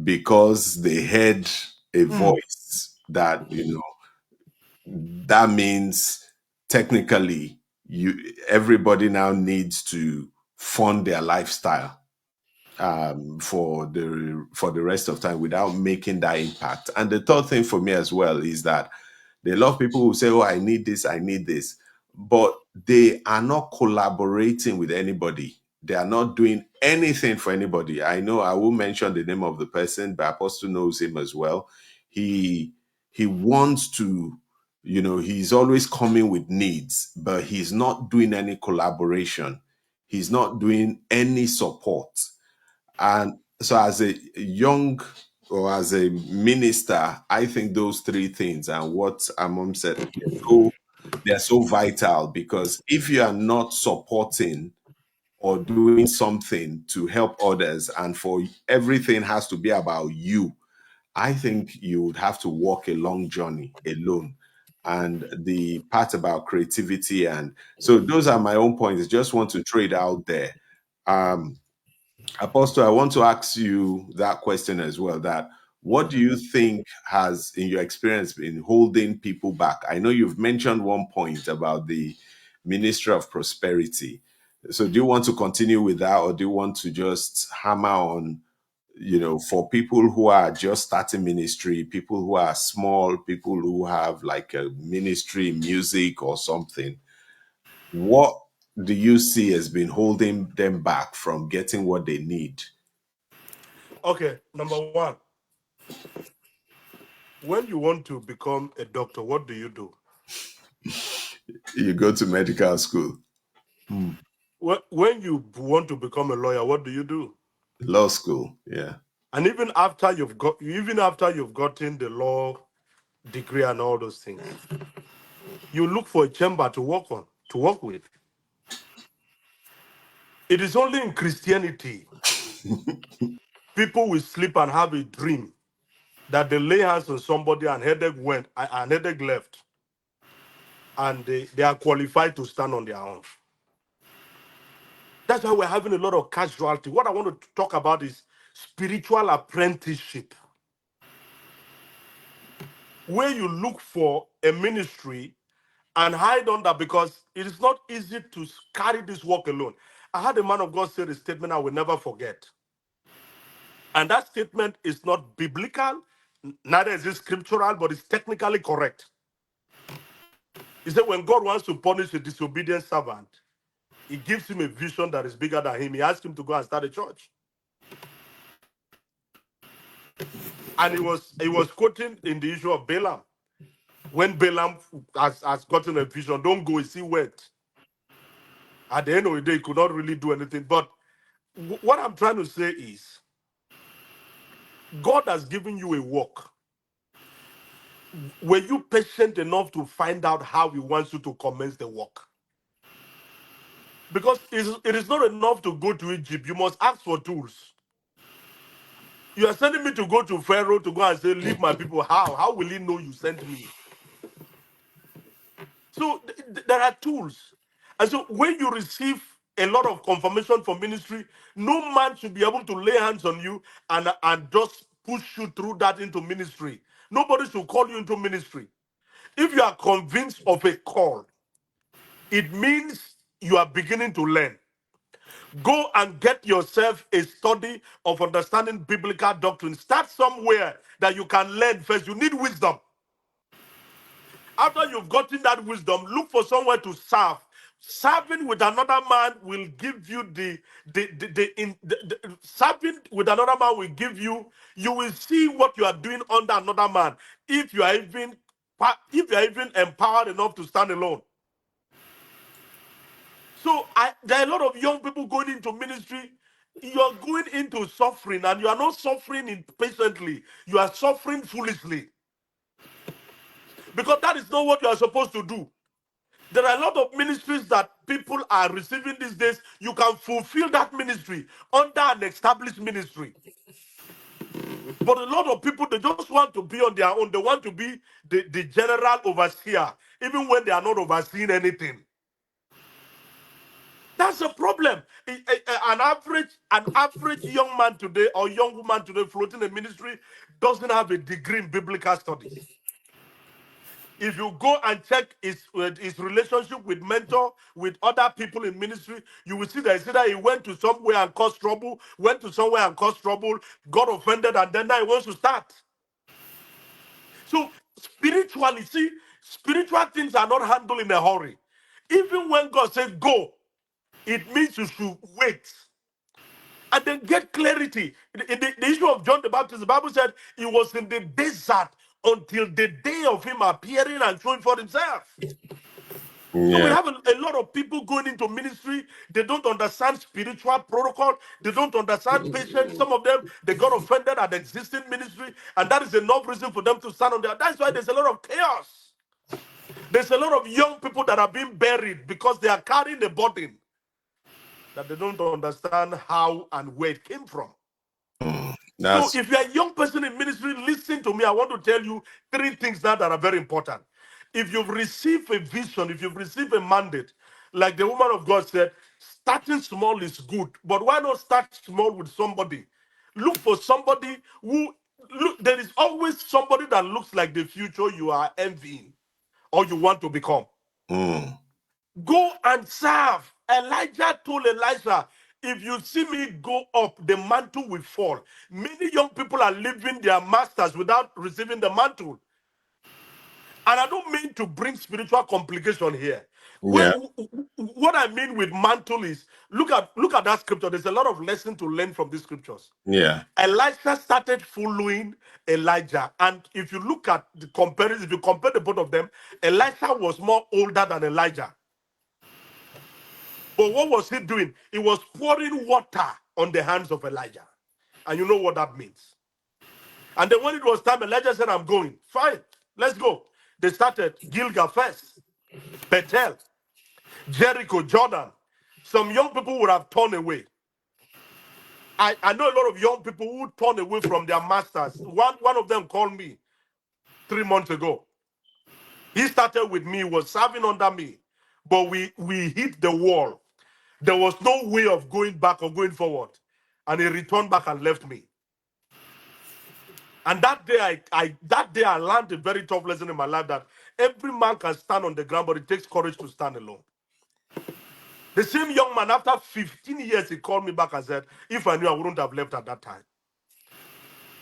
because they heard a voice that, that means technically everybody now needs to fund their lifestyle for the rest of time without making that impact. And the third thing for me as well is that there are a lot of people who say, oh, I need this, but they are not collaborating with anybody. They are not doing anything for anybody. I know I will mention the name of the person, but Apostle knows him as well. He wants to, he's always coming with needs, but he's not doing any collaboration. He's not doing any support. And so as a young or as a minister, I think those three things and what Amom said, they're so vital, because if you are not supporting or doing something to help others, and for everything has to be about you, I think you would have to walk a long journey alone. And the part about creativity, and so those are my own points. Just want to throw it out there. Apostle, I want to ask you that question as well, that what do you think has, in your experience, been holding people back? I know you've mentioned one point about the Ministry of Prosperity. So do you want to continue with that, or do you want to just hammer on, for people who are just starting ministry, people who are small, people who have like a ministry in music or something, what do you see has been holding them back from getting what they need? Okay, number one, When you want to become a doctor, what do you do? You go to medical school, When you want to become a lawyer, what do you do? law school. Yeah. And even after you've gotten the law degree and all those things, you look for a chamber to work with. It is only in Christianity people will sleep and have a dream that they lay hands on somebody and headache left, and they are qualified to stand on their own. That's why we're having a lot of casualty. What I want to talk about is spiritual apprenticeship, where you look for a ministry and hide under, because it is not easy to carry this work alone. I had a man of God say a statement I will never forget. And that statement is not biblical, neither is it scriptural, but it's technically correct. He said, when God wants to punish a disobedient servant, he gives him a vision that is bigger than him. He asks him to go and start a church. And he was quoting in the issue of Balaam. When Balaam has gotten a vision, don't go, he went. At the end of the day, he could not really do anything. But what I'm trying to say is, God has given you a work. Were you patient enough to find out how he wants you to commence the work? Because it is not enough to go to Egypt. You must ask for tools. You are sending me to go to Pharaoh to go and say, leave my people. How? How will he know you sent me? So there are tools. And so when you receive a lot of confirmation for ministry, no man should be able to lay hands on you and just push you through that into ministry. Nobody should call you into ministry. If you are convinced of a call, it means you are beginning to learn. Go and get yourself a study of understanding biblical doctrine. Start somewhere that you can learn first. You need wisdom. After you've gotten that wisdom, look for somewhere to serve. Serving with another man will give you serving with another man will give you, you will see what you are doing under another man. If you are even empowered enough to stand alone. So there are a lot of young people going into ministry. You are going into suffering, and you are not suffering impatiently. You are suffering foolishly, because that is not what you are supposed to do. There are a lot of ministries that people are receiving these days. You can fulfill that ministry under an established ministry. But a lot of people, they just want to be on their own. They want to be the general overseer, even when they are not overseeing anything. That's a problem. An average young man today or young woman today floating a ministry doesn't have a degree in biblical studies. If you go and check his relationship with mentor, with other people in ministry, you will see that it's either he went to somewhere and caused trouble, got offended, and then now he wants to start. So spiritually, see, spiritual things are not handled in a hurry. Even when God says go, it means you should wait and then get clarity. In the issue of John the Baptist, the Bible said he was in the desert until the day of him appearing and showing for himself. So we Yeah. have a lot of people going into ministry. They don't understand spiritual protocol. They don't understand patience. Some of them, they got offended at the existing ministry, and that is enough reason for them to stand on there. That's why there's a lot of chaos. There's a lot of young people that are being buried because they are carrying a burden that they don't understand how and where it came from. So That's if you're a young person in ministry, listen to me. I want to tell you three things now that are very important. If you've received a vision, if you've received a mandate, like the woman of God said, starting small is good. But why not start small with somebody? Look for somebody there is always somebody that looks like the future you are envying or you want to become. mm, Go and serve. Elijah told Elisha, if you see me go up, the mantle will fall. Many young people are leaving their masters without receiving the mantle. And I don't mean to bring spiritual complication here. Yeah. What I mean with mantle is look at that scripture. There's a lot of lesson to learn from these scriptures. Yeah. Elisha started following Elijah, and if you look at the comparison, if you compare the both of them, Elisha was more older than Elijah. But what was he doing? He was pouring water on the hands of Elijah, and you know what that means. And then when it was time, Elijah said, "I'm going." Fine, let's go. They started Gilgal first, Bethel, Jericho, Jordan. Some young people would have turned away. I know a lot of young people who turn away from their masters. One of them called me 3 months ago. He started with me, was serving under me, but we hit the wall. There was no way of going back or going forward. And he returned back and left me. And that day I learned a very tough lesson in my life that every man can stand on the ground, but it takes courage to stand alone. The same young man, after 15 years, he called me back and said, if I knew, I wouldn't have left at that time.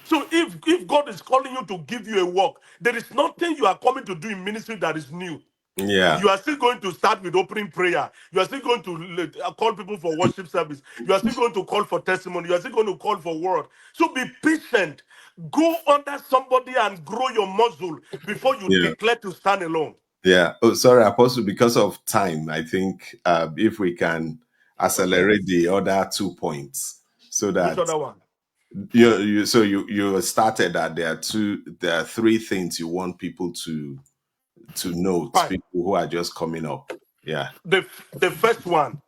So if God is calling you to give you a work, there is nothing you are coming to do in ministry that is new. Yeah. You are still going to start with opening prayer. You are still going to call people for worship service. You are still going to call for testimony. You are still going to call for word. So be patient. Go under somebody and grow your muscle before you Yeah. declare to stand alone. Yeah. Oh, sorry, Apostle. Because of time, I think if we can Okay. accelerate the other 2 points, so Which that other one? you started that there are three things you want people to note, Fine. people who are just coming up. Yeah. The first one,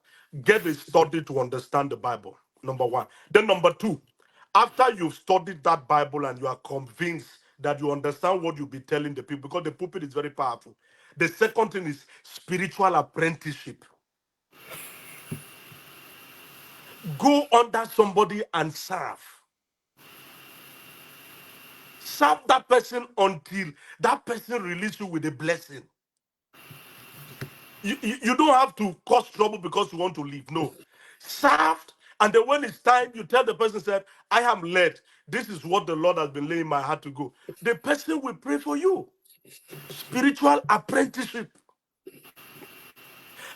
get a study to understand the Bible. Number one. Then number two, after you've studied that Bible and you are convinced that you understand what you'll be telling the people, because the pulpit is very powerful. The second thing is spiritual apprenticeship. Go under somebody and serve. Serve that person until that person releases you with a blessing. You don't have to cause trouble because you want to leave. No. Served, and then when it's time, you tell the person, said, I am led. This is what the Lord has been laying my heart to go. The person will pray for you. Spiritual apprenticeship.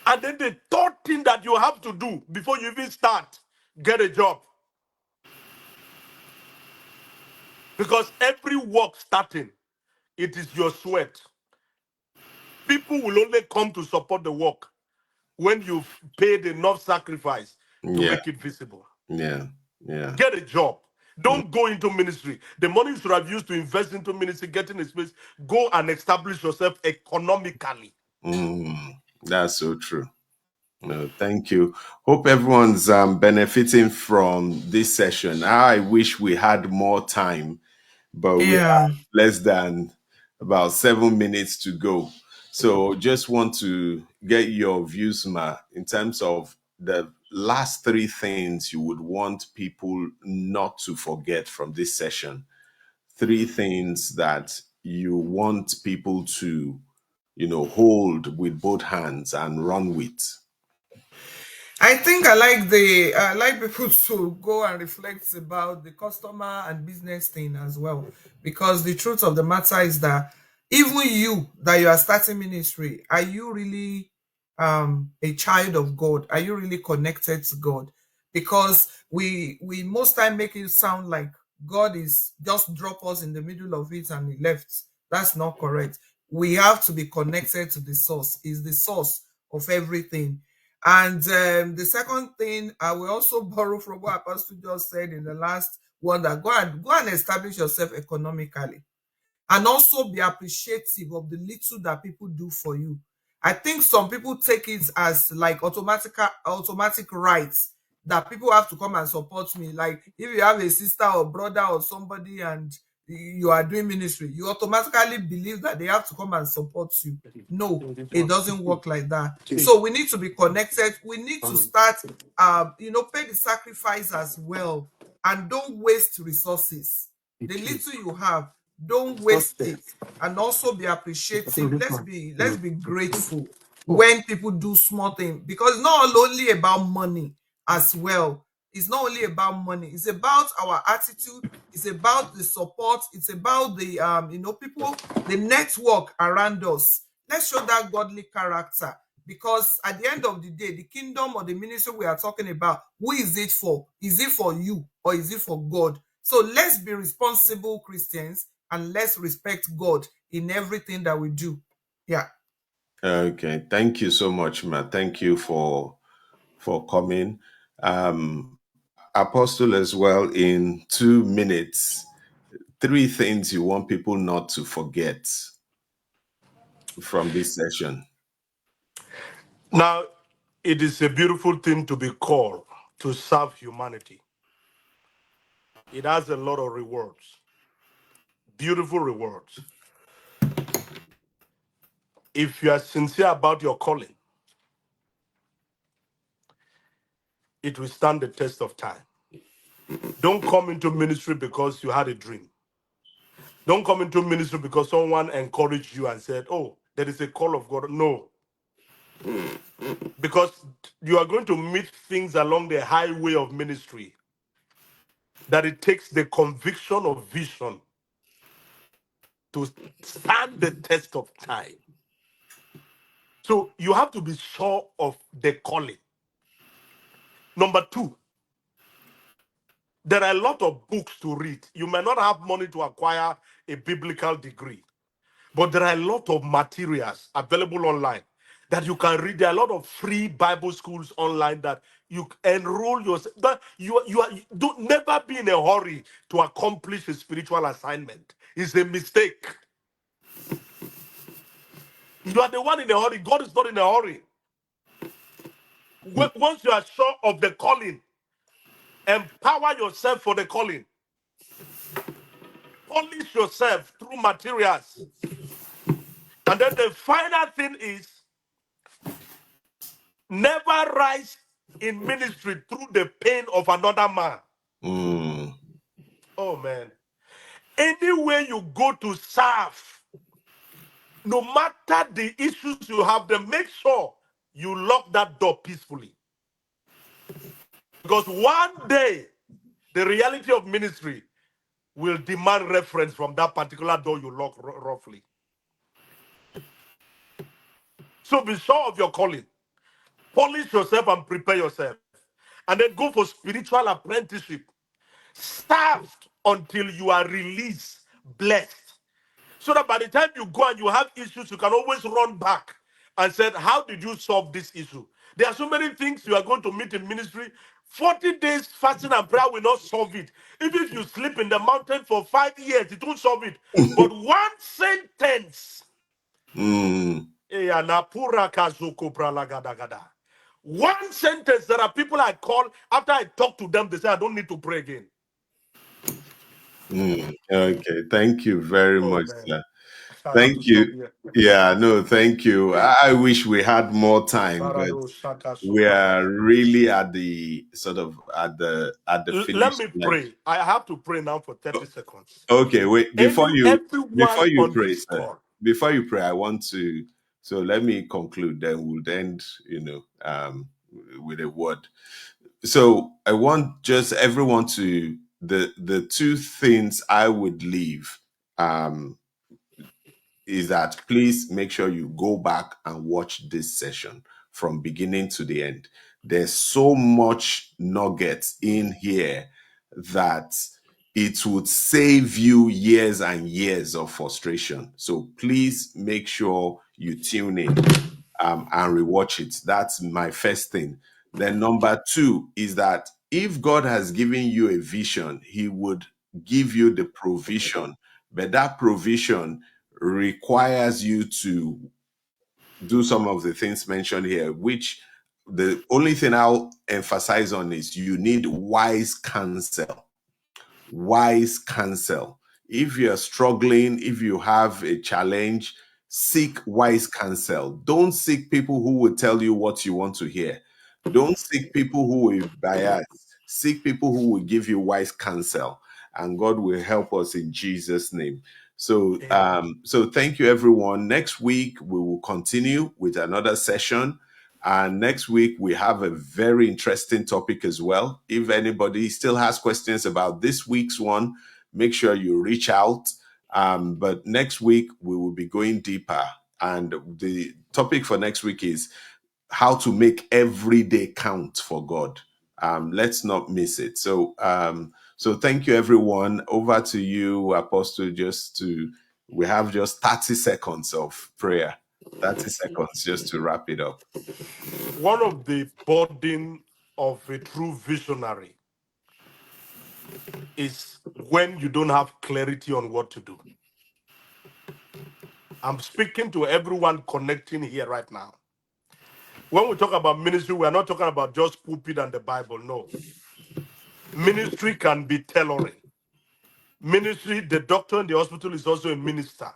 And then the third thing that you have to do before you even start, get a job. Because every work starting, it is your sweat. People will only come to support the work when you've paid enough sacrifice to Yeah. make it visible. Yeah. Yeah. Get a job. Mm. Don't go into ministry. The money you should have used to invest into ministry, getting a space, go and establish yourself economically. That's so true. No, thank you. Hope everyone's benefiting from this session. I wish we had more time, but we Yeah. have less than about 7 minutes to go. So just want to get your views, Ma, in terms of the last three things you would want people not to forget from this session. Three things that you want people to, hold with both hands and run with. I think I like people to go and reflect about the customer and business thing as well, because the truth of the matter is that even you that you are starting ministry, are you really a child of God? Are you really connected to God? Because we most time make it sound like God is just drop us in the middle of it and he left. That's not correct. We have to be connected to the source. Is the source of everything. And the second thing, I will also borrow from what Apostle just said in the last one, that go and establish yourself economically, and also be appreciative of the little that people do for you. I think some people take it as like automatic rights that people have to come and support me. Like if you have a sister or brother or somebody and you are doing ministry, you automatically believe that they have to come and support you. No, it doesn't work like that. So we need to be connected. We need to start, pay the sacrifice as well, and don't waste resources. The little you have, don't waste it, and also be appreciative. Let's be grateful when people do small things, because it's not only about money as well. It's not only about money, it's about our attitude, it's about the support, it's about the people, the network around us. Let's show that godly character. Because at the end of the day, the kingdom or the ministry we are talking about, who is it for? Is it for you or is it for God? So let's be responsible Christians and let's respect God in everything that we do. Yeah. Okay, thank you so much, Matt. Thank you for coming. Apostle, as well, in 2 minutes, 3 things you want people not to forget from this session. Now, it is a beautiful thing to be called to serve humanity. It has a lot of rewards, beautiful rewards. If you are sincere about your calling, it will stand the test of time. Don't come into ministry because you had a dream. Don't come into ministry because someone encouraged you and said, oh, there is a call of God. No. Because you are going to meet things along the highway of ministry that it takes the conviction of vision to stand the test of time. So you have to be sure of the calling. Number two, there are a lot of books to read. You may not have money to acquire a biblical degree, but there are a lot of materials available online that you can read. There are a lot of free Bible schools online that you enroll yourself. But do never be in a hurry to accomplish a spiritual assignment. It's a mistake. You are the one in a hurry. God is not in a hurry. Once you are sure of the calling, empower yourself for the calling. Polish yourself through materials. And then the final thing is never rise in ministry through the pain of another man. Mm. Oh, man. Anywhere you go to serve, no matter the issues you have, then make sure you lock that door peacefully. Because one day, the reality of ministry will demand reference from that particular door you lock roughly. So be sure of your calling. Polish yourself and prepare yourself. And then go for spiritual apprenticeship. Serve until you are released, blessed. So that by the time you go and you have issues, you can always run back and say, how did you solve this issue? There are so many things you are going to meet in ministry. 40 days fasting and prayer will not solve it. Even if you sleep in the mountain for 5 years, it won't solve it. But one sentence. Mm. One sentence, there are people I call, after I talk to them, they say, I don't need to pray again. Okay, thank you very Oh, much, man. sir. I have Thank to stop you. here. Yeah, no, thank you. I wish we had more time, but we are really at the sort of at the Let finish me line. pray. I have to pray now for 30 seconds. Okay, wait. Everyone Before you on pray, this sir. call, Before you pray, I want to. So let me conclude. Then we'll end. With a word. So I want just everyone to the two things I would leave. Is that please make sure you go back and watch this session from beginning to the end. There's so much nuggets in here that it would save you years and years of frustration. So please make sure you tune in and rewatch it. That's my first thing. Then number two is that if God has given you a vision, He would give you the provision, but that provision requires you to do some of the things mentioned here, which the only thing I'll emphasize on is you need wise counsel. Wise counsel. If you're struggling, if you have a challenge, seek wise counsel. Don't seek people who will tell you what you want to hear. Don't seek people who will bias. Seek people who will give you wise counsel, and God will help us in Jesus' name. So, amen. so thank you, everyone. Next week we will continue with another session. And next week, we have a very interesting topic as well. If anybody still has questions about this week's one, make sure you reach out. But next week, we will be going deeper. And the topic for next week is how to make every day count for God. Let's not miss it. So thank you, everyone. Over to you, Apostle. We have just 30 seconds of prayer. 30 seconds just to wrap it up. One of the burden of a true visionary is when you don't have clarity on what to do. I'm speaking to everyone connecting here right now. When we talk about ministry, we are not talking about just pulpit and the Bible. No. Ministry can be tailoring. Ministry, the doctor in the hospital is also a minister.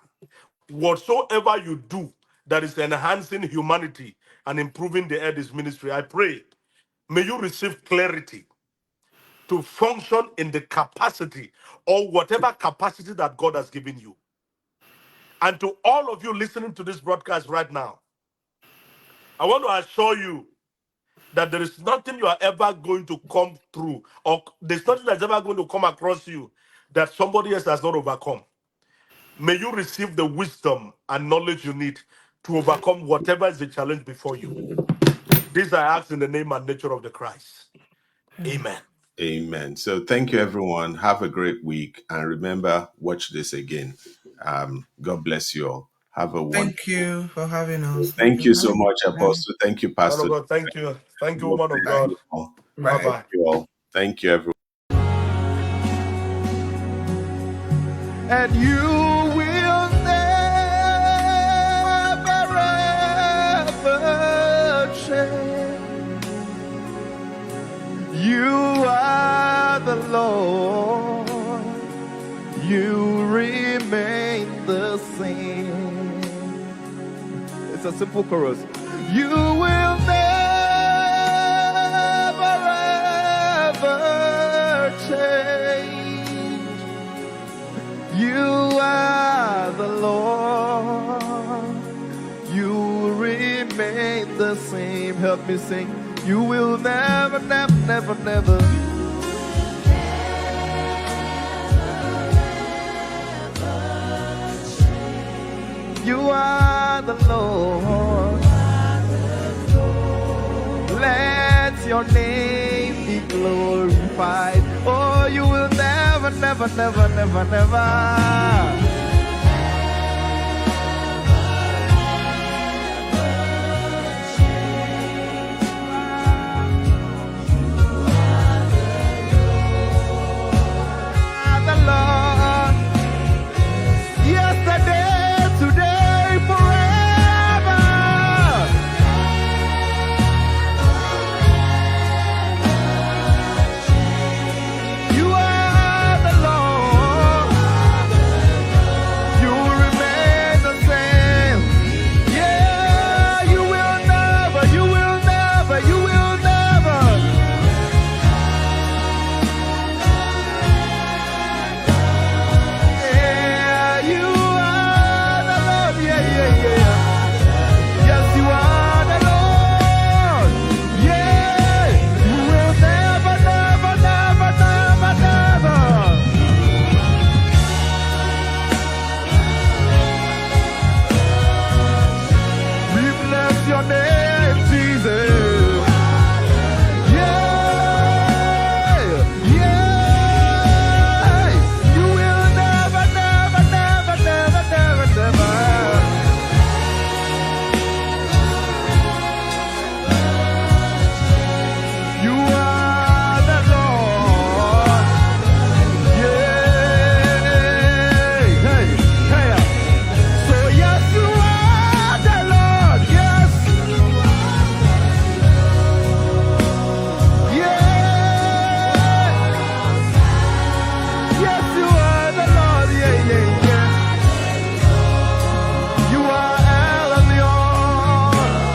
Whatsoever you do that is enhancing humanity and improving the earth is ministry. I pray, may you receive clarity to function in the capacity or whatever capacity that God has given you. And to all of you listening to this broadcast right now, I want to assure you that there is nothing you are ever going to come through, or there's nothing that's ever going to come across you that somebody else has not overcome. May you receive the wisdom and knowledge you need to overcome whatever is the challenge before you. These I ask in the name and nature of the Christ. Amen. Amen. So thank you, everyone. Have a great week. And remember, watch this again. God bless you all. Have a wonderful. Thank you for having us. Thank you so Bye. much, Apostle. Thank you, Man Pastor. of God, thank you. Thank you, God woman of bless God. you all. Bye. Bye-bye. Thank you all. Thank you, everyone. And you will never ever change. You are the Lord. You remain the same. It's a simple chorus. You will never ever change. You are the Lord. You remain the same. Help me sing. You will never, never, never, never. You are the Lord. Let your name be glorified. Oh, you will never, never, never, never, never. The Lord, yesterday, today, forever. You are the Lord. You will remain the same. Yeah, you will never, you will never, you will never. Yeah, you are the Lord. Yeah, yeah, yeah. Yes, you are the Lord. Yeah, you will never, never, never, never, never. We bless your name, Jesus. Yeah, yeah. You will never, never, never, never, never, never. You are the Lord. Yeah. Hey, hey. So yes, you are the Lord. Yes. Yeah. Yes, you are the Lord. Yeah, yeah, yeah. You are El Elyon.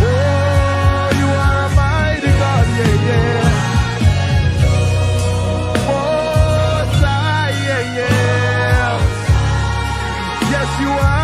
Oh, you are a mighty God. Yeah, yeah. Oh, yeah, yeah. Yes, you are.